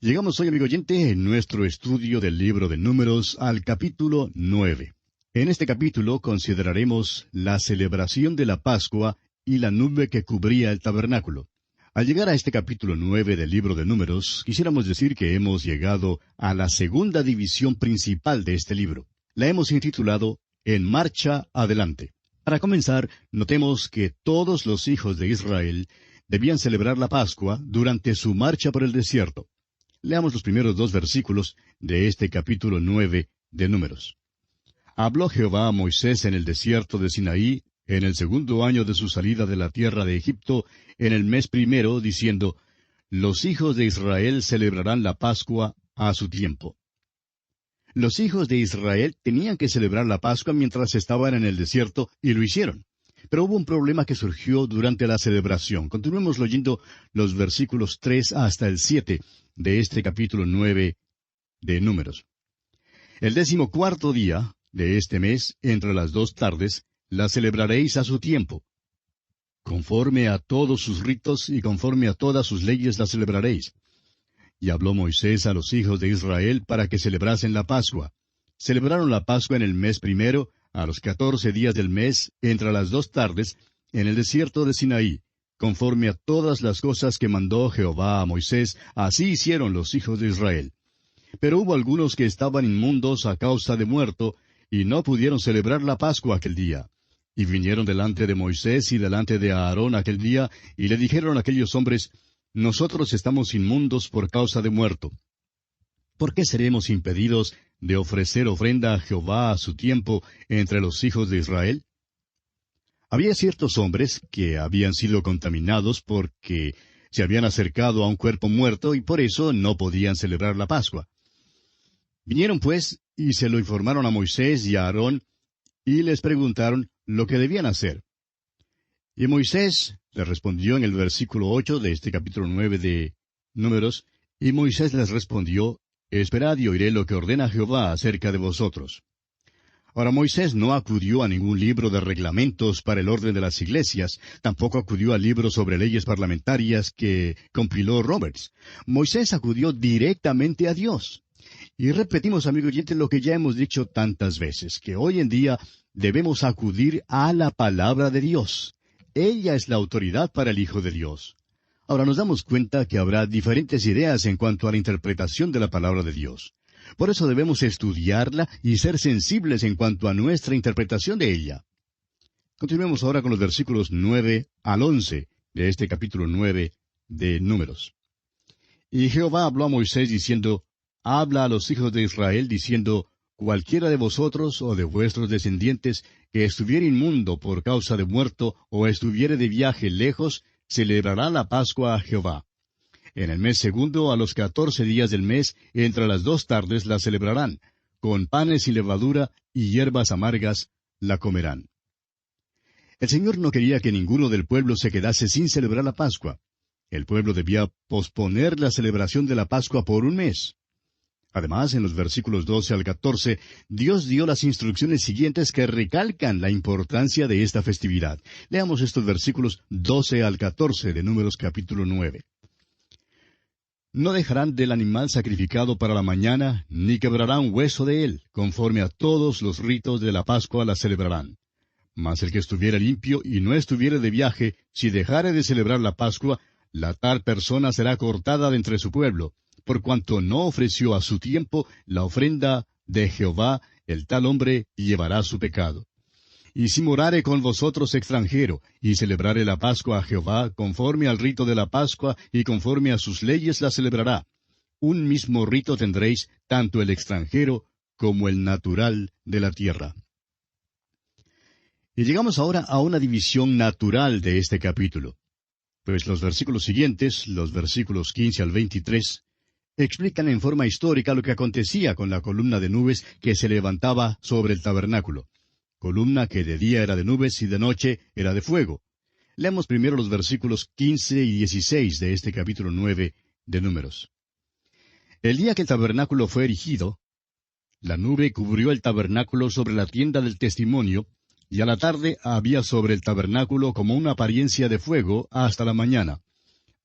Llegamos hoy, amigo oyente, en nuestro estudio del libro de Números al capítulo 9. En este capítulo consideraremos la celebración de la Pascua y la nube que cubría el tabernáculo. Al llegar a este capítulo 9 del libro de Números, quisiéramos decir que hemos llegado a la segunda división principal de este libro. La hemos intitulado En marcha adelante. Para comenzar, notemos que todos los hijos de Israel debían celebrar la Pascua durante su marcha por el desierto. Leamos los primeros 2 versículos de este capítulo 9 de Números. Habló Jehová a Moisés en el desierto de Sinaí, en el 2º año de su salida de la tierra de Egipto, en el mes primero, diciendo, Los hijos de Israel celebrarán la Pascua a su tiempo. Los hijos de Israel tenían que celebrar la Pascua mientras estaban en el desierto, y lo hicieron. Pero hubo un problema que surgió durante la celebración. Continuemos leyendo los versículos 3 hasta el 7 de este capítulo 9 de Números. El 14º día de este mes, entre las 2 tardes, la celebraréis a su tiempo. Conforme a todos sus ritos y conforme a todas sus leyes la celebraréis. Y habló Moisés a los hijos de Israel para que celebrasen la Pascua. Celebraron la Pascua en el mes primero, a los 14 días del mes, entre las 2 tardes, en el desierto de Sinaí. Conforme a todas las cosas que mandó Jehová a Moisés, así hicieron los hijos de Israel. Pero hubo algunos que estaban inmundos a causa de muerto, y no pudieron celebrar la Pascua aquel día. Y vinieron delante de Moisés y delante de Aarón aquel día, y le dijeron a aquellos hombres, Nosotros estamos inmundos por causa de muerto. ¿Por qué seremos impedidos de ofrecer ofrenda a Jehová a su tiempo entre los hijos de Israel? Había ciertos hombres que habían sido contaminados porque se habían acercado a un cuerpo muerto y por eso no podían celebrar la Pascua. Vinieron pues y se lo informaron a Moisés y a Aarón y les preguntaron lo que debían hacer. Y Moisés les respondió en el versículo 8 de este capítulo 9 de Números, y Moisés les respondió, Esperad y oiré lo que ordena Jehová acerca de vosotros. Ahora Moisés no acudió a ningún libro de reglamentos para el orden de las iglesias, tampoco acudió al libro sobre leyes parlamentarias que compiló Roberts. Moisés acudió directamente a Dios. Y repetimos, amigo oyente, lo que ya hemos dicho tantas veces, que hoy en día debemos acudir a la palabra de Dios. Ella es la autoridad para el Hijo de Dios. Ahora nos damos cuenta que habrá diferentes ideas en cuanto a la interpretación de la palabra de Dios. Por eso debemos estudiarla y ser sensibles en cuanto a nuestra interpretación de ella. Continuemos ahora con los versículos 9 al 11 de este capítulo 9 de Números. Y Jehová habló a Moisés diciendo, Habla a los hijos de Israel diciendo, Cualquiera de vosotros o de vuestros descendientes que estuviere inmundo por causa de muerto o estuviere de viaje lejos, celebrará la Pascua a Jehová. En el mes segundo, a los 14 días del mes, entre las 2 tardes la celebrarán. Con panes y levadura y hierbas amargas la comerán. El Señor no quería que ninguno del pueblo se quedase sin celebrar la Pascua. El pueblo debía posponer la celebración de la Pascua por un mes. Además, en los versículos 12 al 14, Dios dio las instrucciones siguientes que recalcan la importancia de esta festividad. Leamos estos versículos 12 al 14 de Números capítulo 9. No dejarán del animal sacrificado para la mañana, ni quebrarán hueso de él, conforme a todos los ritos de la Pascua la celebrarán. Mas el que estuviera limpio y no estuviere de viaje, si dejare de celebrar la Pascua, la tal persona será cortada de entre su pueblo, por cuanto no ofreció a su tiempo la ofrenda de Jehová, el tal hombre llevará su pecado. Y si morare con vosotros extranjero, y celebrare la Pascua a Jehová, conforme al rito de la Pascua, y conforme a sus leyes la celebrará. Un mismo rito tendréis, tanto el extranjero como el natural de la tierra. Y llegamos ahora a una división natural de este capítulo. Pues los versículos siguientes, los versículos 15 al 23, explican en forma histórica lo que acontecía con la columna de nubes que se levantaba sobre el tabernáculo. Columna que de día era de nubes y de noche era de fuego. Leamos primero los versículos 15 y 16 de este capítulo 9 de Números. El día que el tabernáculo fue erigido, la nube cubrió el tabernáculo sobre la tienda del testimonio, y a la tarde había sobre el tabernáculo como una apariencia de fuego hasta la mañana.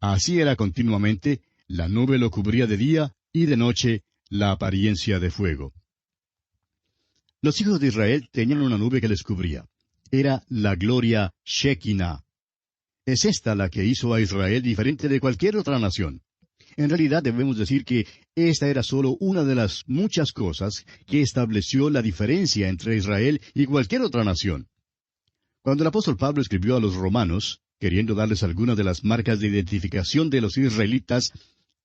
Así era continuamente, la nube lo cubría de día, y de noche la apariencia de fuego. Los hijos de Israel tenían una nube que les cubría. Era la gloria Shekinah. Es esta la que hizo a Israel diferente de cualquier otra nación. En realidad debemos decir que esta era solo una de las muchas cosas que estableció la diferencia entre Israel y cualquier otra nación. Cuando el apóstol Pablo escribió a los romanos, queriendo darles algunas de las marcas de identificación de los israelitas,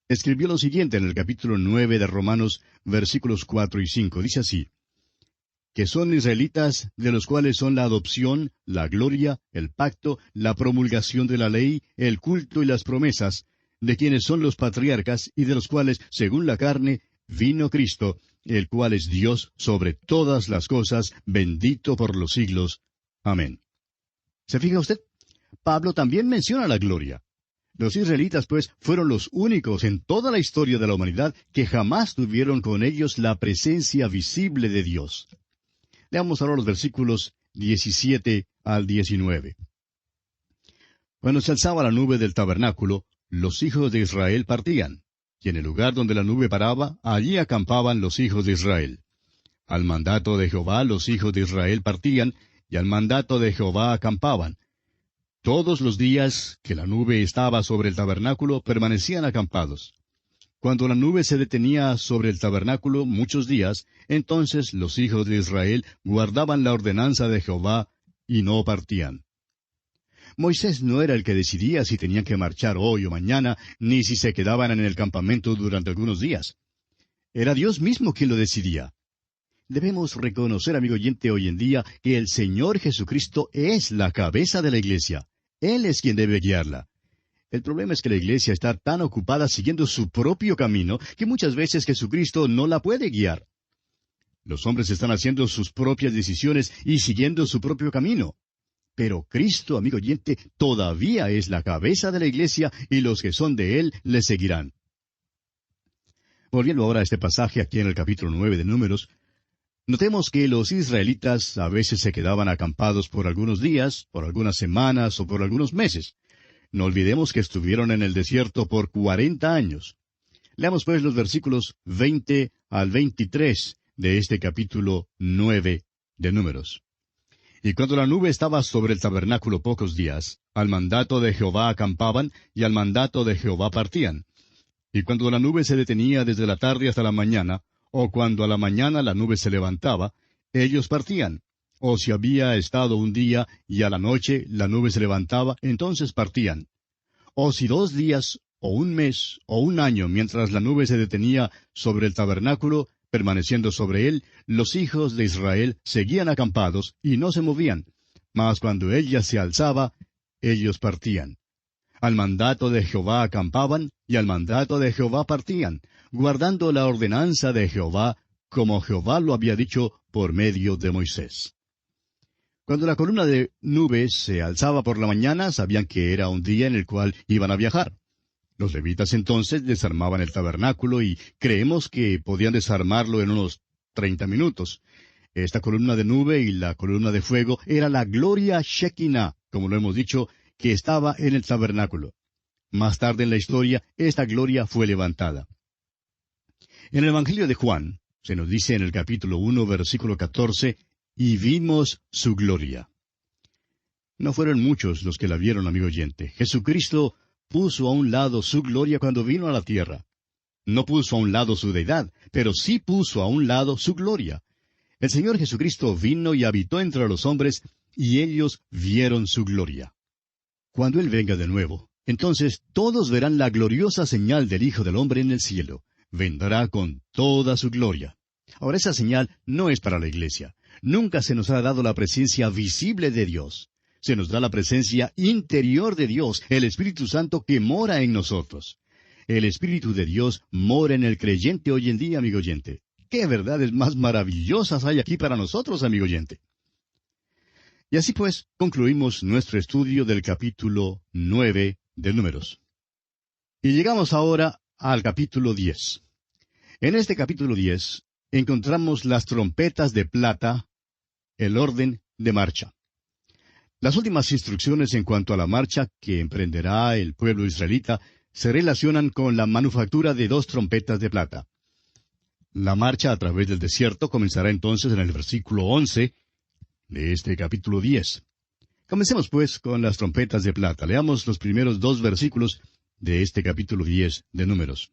escribió lo siguiente en el capítulo 9 de Romanos, versículos 4 y 5. Dice así: que son israelitas, de los cuales son la adopción, la gloria, el pacto, la promulgación de la ley, el culto y las promesas, de quienes son los patriarcas, y de los cuales, según la carne, vino Cristo, el cual es Dios sobre todas las cosas, bendito por los siglos. Amén. ¿Se fija usted? Pablo también menciona la gloria. Los israelitas, pues, fueron los únicos en toda la historia de la humanidad que jamás tuvieron con ellos la presencia visible de Dios. Leamos ahora los versículos 17 al 19. Cuando se alzaba la nube del tabernáculo, los hijos de Israel partían, y en el lugar donde la nube paraba, allí acampaban los hijos de Israel. Al mandato de Jehová los hijos de Israel partían, y al mandato de Jehová acampaban. Todos los días que la nube estaba sobre el tabernáculo permanecían acampados. Cuando la nube se detenía sobre el tabernáculo muchos días, entonces los hijos de Israel guardaban la ordenanza de Jehová y no partían. Moisés no era el que decidía si tenían que marchar hoy o mañana, ni si se quedaban en el campamento durante algunos días. Era Dios mismo quien lo decidía. Debemos reconocer, amigo oyente, hoy en día que el Señor Jesucristo es la cabeza de la iglesia. Él es quien debe guiarla. El problema es que la iglesia está tan ocupada siguiendo su propio camino que muchas veces Jesucristo no la puede guiar. Los hombres están haciendo sus propias decisiones y siguiendo su propio camino. Pero Cristo, amigo oyente, todavía es la cabeza de la iglesia y los que son de Él le seguirán. Volviendo ahora a este pasaje aquí en el capítulo 9 de Números, notemos que los israelitas a veces se quedaban acampados por algunos días, por algunas semanas o por algunos meses. No olvidemos que estuvieron en el desierto por 40 años. Leamos pues los versículos 20 al 23 de este capítulo 9 de Números. Y cuando la nube estaba sobre el tabernáculo pocos días, al mandato de Jehová acampaban, y al mandato de Jehová partían. Y cuando la nube se detenía desde la tarde hasta la mañana, o cuando a la mañana la nube se levantaba, ellos partían. O si había estado un día y a la noche la nube se levantaba, entonces partían. O si 2 días, o un mes, o un año, mientras la nube se detenía sobre el tabernáculo, permaneciendo sobre él, los hijos de Israel seguían acampados y no se movían. Mas cuando ella se alzaba, ellos partían. Al mandato de Jehová acampaban, y al mandato de Jehová partían, guardando la ordenanza de Jehová, como Jehová lo había dicho por medio de Moisés. Cuando la columna de nubes se alzaba por la mañana, sabían que era un día en el cual iban a viajar. Los levitas entonces desarmaban el tabernáculo y creemos que podían desarmarlo en unos 30 minutos. Esta columna de nube y la columna de fuego era la gloria Shekinah, como lo hemos dicho, que estaba en el tabernáculo. Más tarde en la historia, esta gloria fue levantada. En el Evangelio de Juan, se nos dice en el capítulo 1, versículo 14, y vimos su gloria. No fueron muchos los que la vieron, amigo oyente. Jesucristo puso a un lado su gloria cuando vino a la tierra. No puso a un lado su deidad, pero sí puso a un lado su gloria. El Señor Jesucristo vino y habitó entre los hombres, y ellos vieron su gloria. Cuando Él venga de nuevo, entonces todos verán la gloriosa señal del Hijo del Hombre en el cielo. Vendrá con toda su gloria. Ahora, esa señal no es para la iglesia. Nunca se nos ha dado la presencia visible de Dios. Se nos da la presencia interior de Dios, el Espíritu Santo que mora en nosotros. El Espíritu de Dios mora en el creyente hoy en día, amigo oyente. ¿Qué verdades más maravillosas hay aquí para nosotros, amigo oyente? Y así pues, concluimos nuestro estudio del capítulo 9 de Números. Y llegamos ahora al capítulo 10. En este capítulo 10 encontramos las trompetas de plata, el orden de marcha. Las últimas instrucciones en cuanto a la marcha que emprenderá el pueblo israelita se relacionan con la manufactura de 2 trompetas de plata. La marcha a través del desierto comenzará entonces en el versículo 11 de este capítulo 10. Comencemos pues con las trompetas de plata. Leamos los primeros 2 versículos de este capítulo 10 de Números.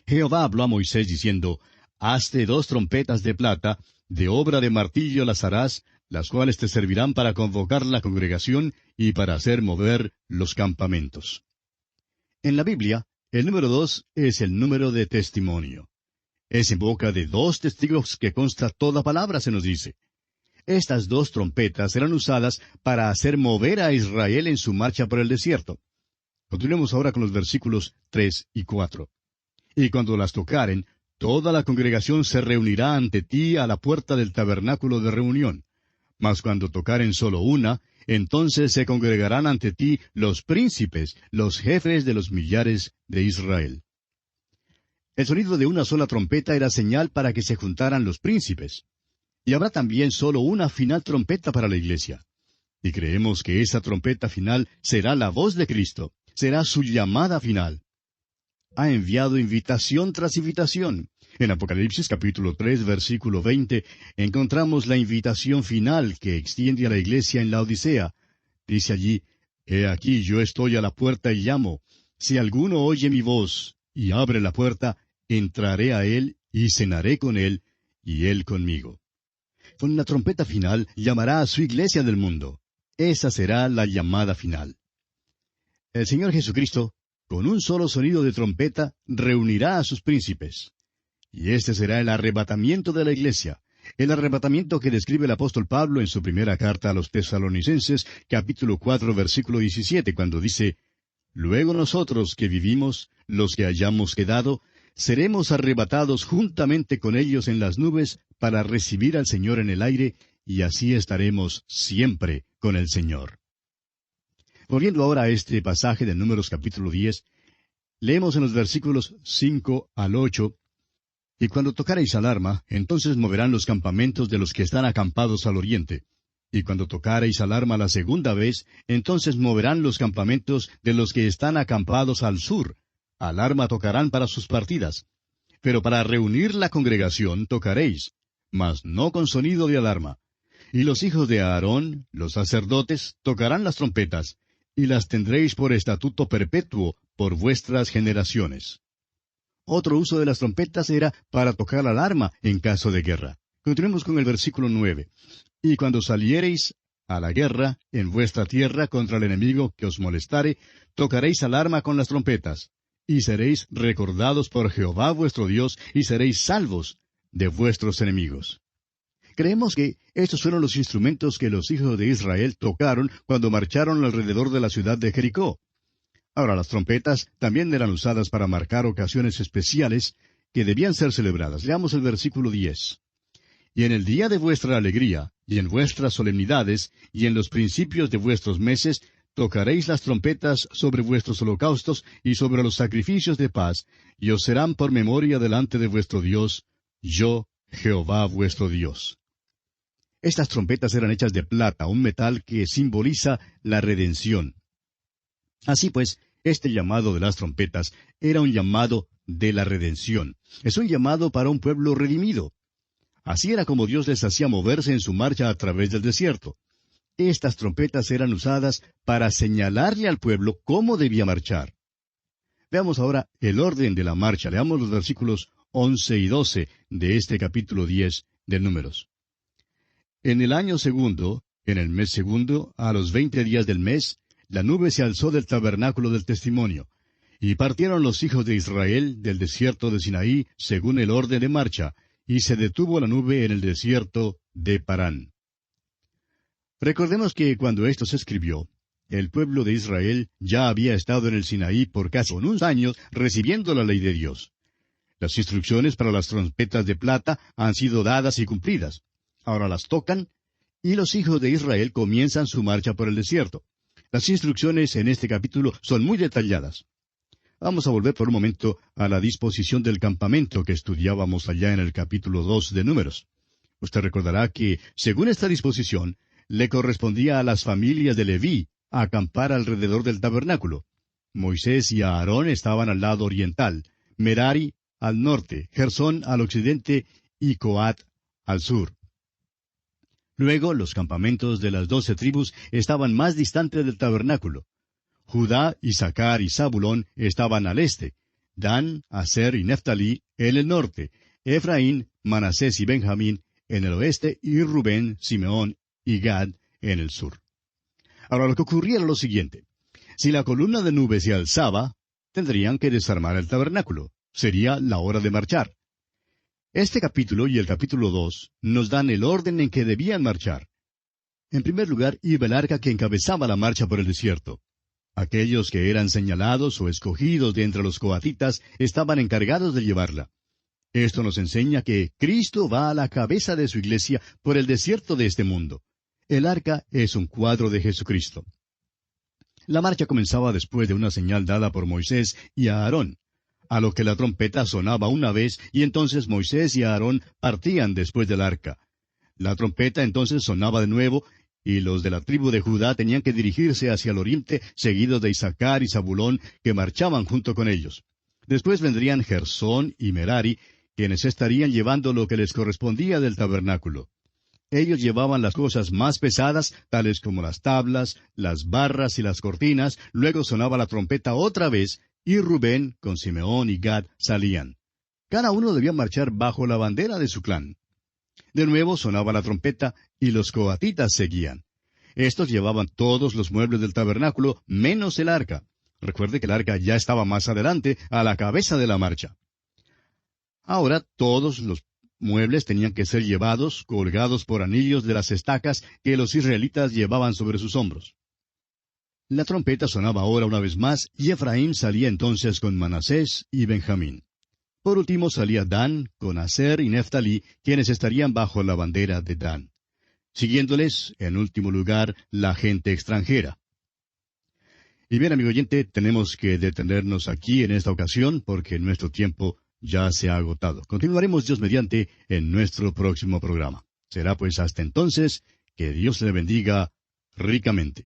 Jehová habló a Moisés diciendo, Hazte 2 trompetas de plata, de obra de martillo las harás, las cuales te servirán para convocar la congregación y para hacer mover los campamentos. En la Biblia, el número 2 es el número de testimonio. Es en boca de 2 testigos que consta toda palabra, se nos dice. Estas 2 trompetas serán usadas para hacer mover a Israel en su marcha por el desierto. Continuemos ahora con los versículos 3 y 4. Y cuando las tocaren, toda la congregación se reunirá ante ti a la puerta del tabernáculo de reunión. Mas cuando tocaren solo una, entonces se congregarán ante ti los príncipes, los jefes de los millares de Israel. El sonido de una sola trompeta era señal para que se juntaran los príncipes. Y habrá también solo una final trompeta para la iglesia. Y creemos que esa trompeta final será la voz de Cristo, será su llamada final. Ha enviado invitación tras invitación. En Apocalipsis capítulo 3, versículo 20, encontramos la invitación final que extiende a la iglesia en la Odisea. Dice allí, He aquí yo estoy a la puerta y llamo. Si alguno oye mi voz y abre la puerta, entraré a él y cenaré con él y él conmigo. Con la trompeta final llamará a su iglesia del mundo. Esa será la llamada final. El Señor Jesucristo, con un solo sonido de trompeta, reunirá a sus príncipes. Y este será el arrebatamiento de la iglesia, el arrebatamiento que describe el apóstol Pablo en su primera carta a los Tesalonicenses, capítulo 4, versículo 17, cuando dice, Luego nosotros que vivimos, los que hayamos quedado, seremos arrebatados juntamente con ellos en las nubes para recibir al Señor en el aire, y así estaremos siempre con el Señor. Volviendo ahora a este pasaje de Números capítulo 10, leemos en los versículos 5 al 8, Y cuando tocareis alarma, entonces moverán los campamentos de los que están acampados al oriente. Y cuando tocareis alarma la segunda vez, entonces moverán los campamentos de los que están acampados al sur. Alarma tocarán para sus partidas. Pero para reunir la congregación tocaréis, mas no con sonido de alarma. Y los hijos de Aarón, los sacerdotes, tocarán las trompetas, y las tendréis por estatuto perpetuo por vuestras generaciones. Otro uso de las trompetas era para tocar alarma en caso de guerra. Continuemos con el versículo 9. Y cuando saliereis a la guerra en vuestra tierra contra el enemigo que os molestare, tocaréis alarma con las trompetas, y seréis recordados por Jehová vuestro Dios, y seréis salvos de vuestros enemigos. Creemos que estos fueron los instrumentos que los hijos de Israel tocaron cuando marcharon alrededor de la ciudad de Jericó. Ahora, las trompetas también eran usadas para marcar ocasiones especiales que debían ser celebradas. Leamos el versículo 10. Y en el día de vuestra alegría, y en vuestras solemnidades, y en los principios de vuestros meses, tocaréis las trompetas sobre vuestros holocaustos y sobre los sacrificios de paz, y os serán por memoria delante de vuestro Dios, yo, Jehová vuestro Dios. Estas trompetas eran hechas de plata, un metal que simboliza la redención. Así pues, este llamado de las trompetas era un llamado de la redención. Es un llamado para un pueblo redimido. Así era como Dios les hacía moverse en su marcha a través del desierto. Estas trompetas eran usadas para señalarle al pueblo cómo debía marchar. Veamos ahora el orden de la marcha. Leamos los versículos 11 y 12 de este capítulo 10 de Números. En el año segundo, en el mes segundo, a los 20 días del mes, la nube se alzó del tabernáculo del testimonio, y partieron los hijos de Israel del desierto de Sinaí según el orden de marcha, y se detuvo la nube en el desierto de Parán. Recordemos que cuando esto se escribió, el pueblo de Israel ya había estado en el Sinaí por casi unos años recibiendo la ley de Dios. Las instrucciones para las trompetas de plata han sido dadas y cumplidas. Ahora las tocan, y los hijos de Israel comienzan su marcha por el desierto. Las instrucciones en este capítulo son muy detalladas. Vamos a volver por un momento a la disposición del campamento que estudiábamos allá en el capítulo 2 de Números. Usted recordará que, según esta disposición, le correspondía a las familias de Leví acampar alrededor del tabernáculo. Moisés y Aarón estaban al lado oriental, Merari al norte, Gersón al occidente y Coat al sur. Luego los campamentos de las 12 tribus estaban más distantes del tabernáculo. Judá, Isaacar y Zabulón estaban al este, Dan, Aser y Neftalí en el norte, Efraín, Manasés y Benjamín en el oeste y Rubén, Simeón y Gad en el sur. Ahora lo que ocurría era lo siguiente. Si la columna de nube se alzaba, tendrían que desarmar el tabernáculo. Sería la hora de marchar. Este capítulo y el capítulo 2 nos dan el orden en que debían marchar. En primer lugar, iba el arca que encabezaba la marcha por el desierto. Aquellos que eran señalados o escogidos de entre los coatitas estaban encargados de llevarla. Esto nos enseña que Cristo va a la cabeza de su iglesia por el desierto de este mundo. El arca es un cuadro de Jesucristo. La marcha comenzaba después de una señal dada por Moisés y Aarón, a lo que la trompeta sonaba una vez y entonces Moisés y Aarón partían después del arca. La trompeta entonces sonaba de nuevo y los de la tribu de Judá tenían que dirigirse hacia el oriente, seguidos de Isaacar y Zabulón, que marchaban junto con ellos. Después vendrían Gersón y Merari, quienes estarían llevando lo que les correspondía del tabernáculo. Ellos llevaban las cosas más pesadas, tales como las tablas, las barras y las cortinas. Luego sonaba la trompeta otra vez, y Rubén, con Simeón y Gad, salían. Cada uno debía marchar bajo la bandera de su clan. De nuevo sonaba la trompeta, y los coatitas seguían. Estos llevaban todos los muebles del tabernáculo, menos el arca. Recuerde que el arca ya estaba más adelante, a la cabeza de la marcha. Ahora todos los muebles tenían que ser llevados, colgados por anillos de las estacas que los israelitas llevaban sobre sus hombros. La trompeta sonaba ahora una vez más, y Efraín salía entonces con Manasés y Benjamín. Por último salía Dan con Aser y Neftalí, quienes estarían bajo la bandera de Dan. Siguiéndoles, en último lugar, la gente extranjera. Y bien, amigo oyente, tenemos que detenernos aquí en esta ocasión, porque nuestro tiempo ya se ha agotado. Continuaremos, Dios mediante, en nuestro próximo programa. Será pues hasta entonces, que Dios le bendiga ricamente.